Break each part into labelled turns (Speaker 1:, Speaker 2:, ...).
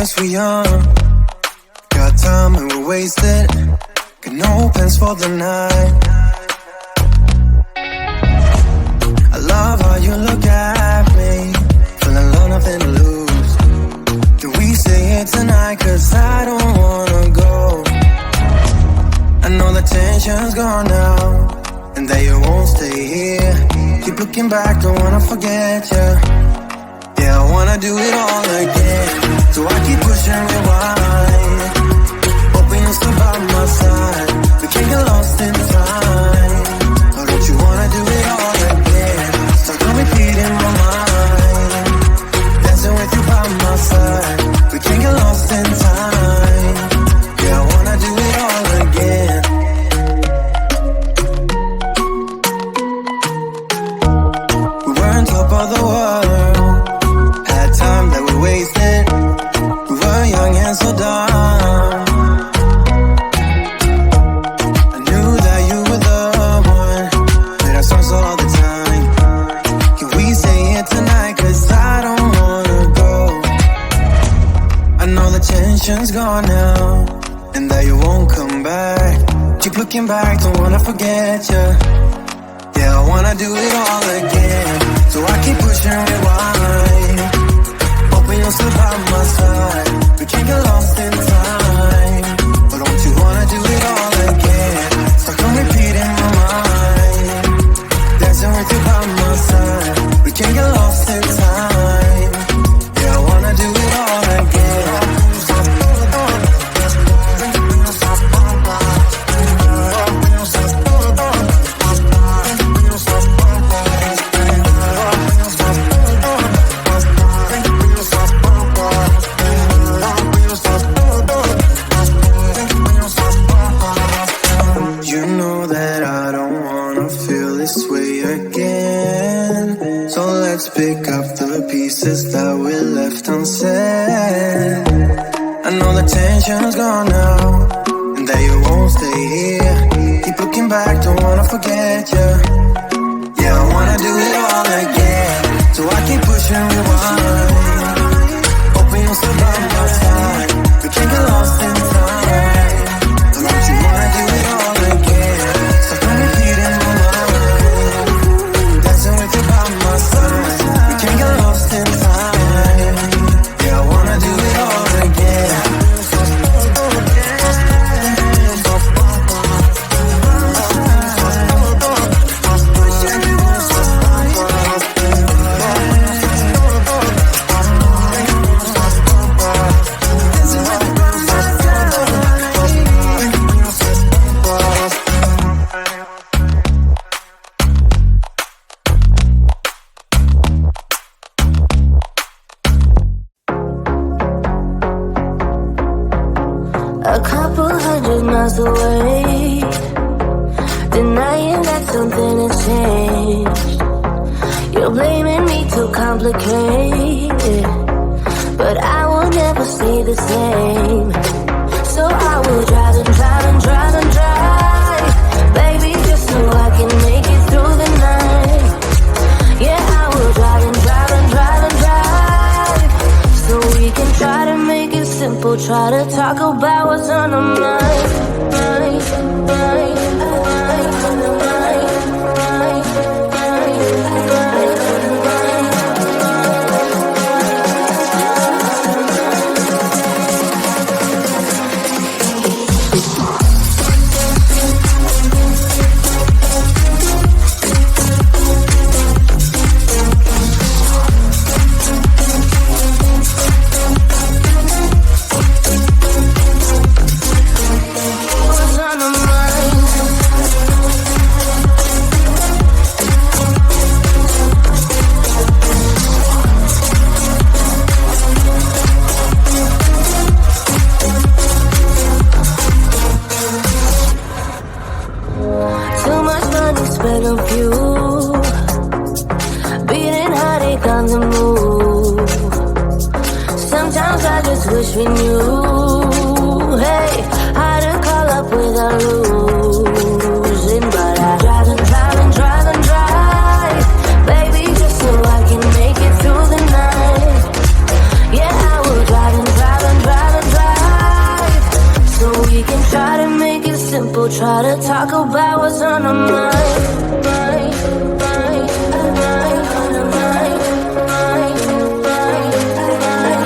Speaker 1: cause we're young. Got time and we're wasted. Got no plans for the night. I love how you look at me, feeling low, nothing to lose. Do we stay here tonight? Cause I don't wanna go. I know the tension's gone now, and that you won't stay here. Keep looking back, don't wanna forget ya. Yeah, I wanna do it all again. So I keep pushing rewind, hoping you're still by my side. We can't get lost in time. Or don't you wanna do it all again? Stuck on repeat in my mind, dancing with you by my side. We can't get lost in time. Yeah, I wanna do it all again. We were on top of the world, had time that we wasted. We were young and so dumb. I knew that you were the one, made our songs all the time. Can we stay here tonight? Cause I don't wanna go. I know the tension's gone now, and that you won't come back. Keep looking back, don't wanna forget ya. Yeah, I wanna do it all again. So I keep pushing rewind, hoping you'll still by my side. We can't get lost in time. But don't you wanna do it all again? Stuck on repeat in my mind, dancing with you by my side. We can't get lost in time. Yeah, I wanna do it all again. You know that I don't wanna feel this way again. So let's pick up the pieces that we left unsaid. I know the tension's gone now, and that you won't stay here. Keep looking back, don't wanna forget ya. Yeah, I wanna do it all again. So I keep pushing rewind, hoping you'll still by my side. We can't get lost in time. But don't you wanna do it all again? So come repeat in my mind, dancing with you by my side. We can't get lost in time. Yeah, I wanna do it all again.
Speaker 2: A couple hundred miles away, denying that something has changed. You're blaming me too complicated, but I will never stay the same. So I will drive and drive and drive and drive, baby, just so I can make it through the night. Yeah, I will drive and drive and drive and drive, so we can try to make it simple. Try to talk about what's on our mind. Spend on fuel, beating heartache on the move. Sometimes I just wish we knew, hey, how to call up without losing. But I drive and drive and drive and drive, baby, just so I can make it through the night. Yeah, I will drive and drive and gotta talk about what's on our mind, mind, mind, mind, on our mind, mind, mind, mind.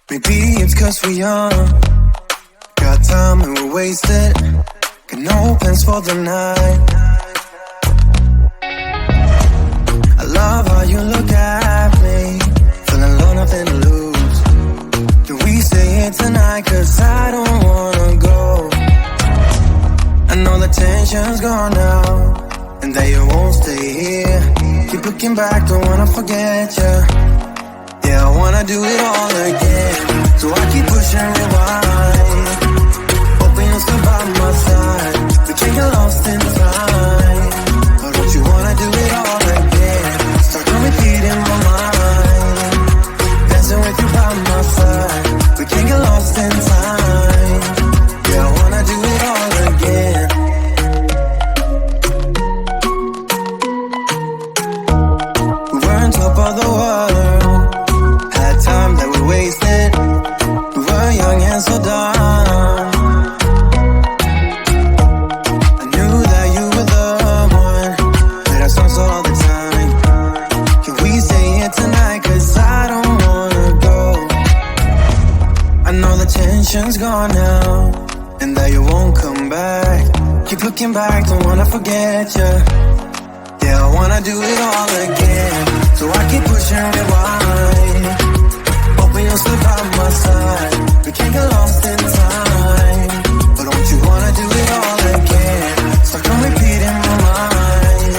Speaker 1: Maybe it's 'cause we're young, got time and we're wasted, got no plans for the night. I love how you look at me, feeling low, nothing to lose. Do we stay here tonight? 'Cause I don't wanna go. I know the tension's gone now, and that you won't stay here. Keep looking back, don't wanna forget you. Yeah, I wanna do it all again. So I keep pushing rewind, hoping you'll still by my side. We can't get lost in time. Or don't you wanna do it all again? Start to repeat in my mind, dancing with you by my side. We can't get lost in time. Yeah, I wanna do it all again. We were on top of the world, had time that we wasted. We were young and so dumb. I knew that you were the one, played our songs all the time. Can we stay here tonight? Cause I don't wanna go. I know the tension's gone now, and that you won't come back. Keep looking back, don't wanna forget you. Yeah, I wanna do it all again. So I keep pushing rewind, hoping you'll slip by my side. We can't get lost in time. But don't you wanna do it all again? Stuck on repeat in my mind,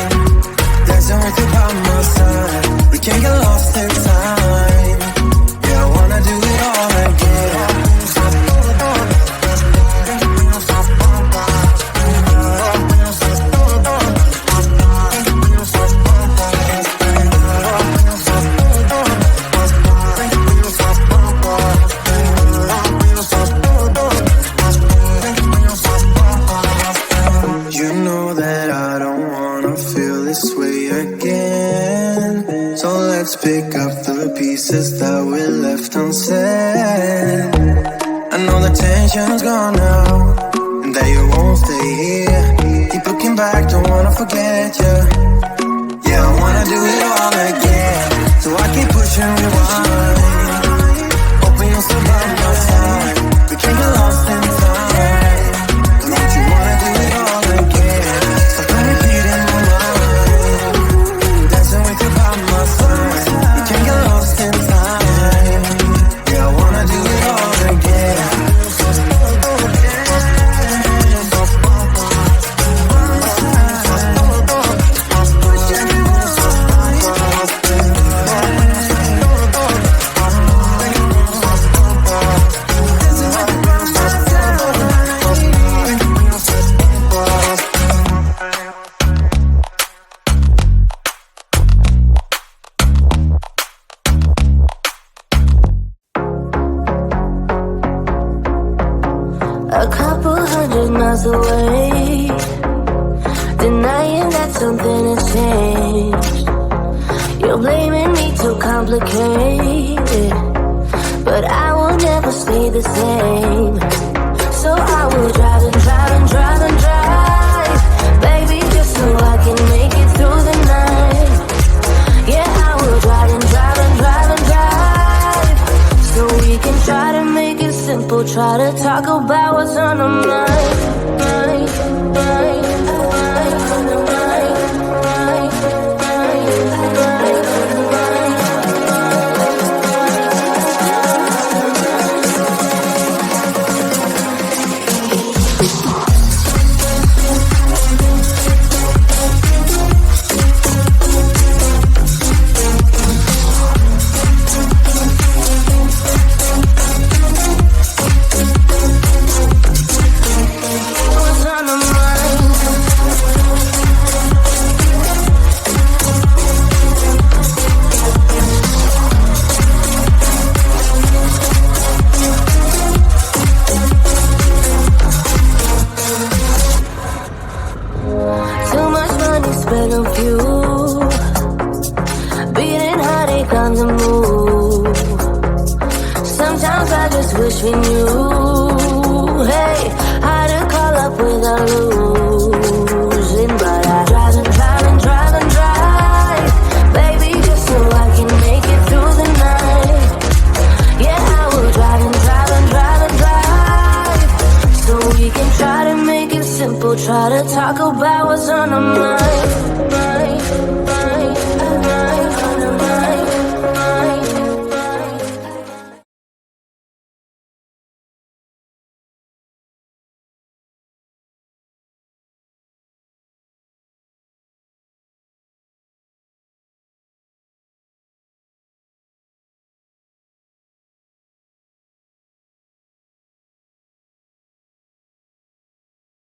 Speaker 1: dancing with you by my side. We can't get lost in time. Yeah, I wanna do it all again. You know that I don't wanna feel this way again. So let's pick up the pieces that we left unsaid. I know the tension's gone now, and that you won't stay here. Keep looking back, don't wanna forget you. Yeah, I wanna do it all again. So I keep pushing rewind, hoping you'll still by my side. We can't get lost in time. Don't you wanna do it all again? Stuck on repeat in my mind, dancing with you by my side. We can't get lost in time. Yeah, I wanna do it all again.
Speaker 2: A couple 100 miles away, denying that something has changed. You're blaming me too complicated, but I will never stay the same. So I will drive and drive and drive and drive, baby, just so I can make it through the night. Yeah, I will drive and drive and drive and drive, so we can try to make it simple. Try to talk about what's on our mind. Spend on fuel, beating heartache on the move. Sometimes I just wish we knew, hey, how to call up without losing. But I drive and drive and drive and drive, baby, just so I can make it through the night. Yeah, I will drive and drive and drive and drive, so we can try to make it simple. Try to talk about what's on our mind.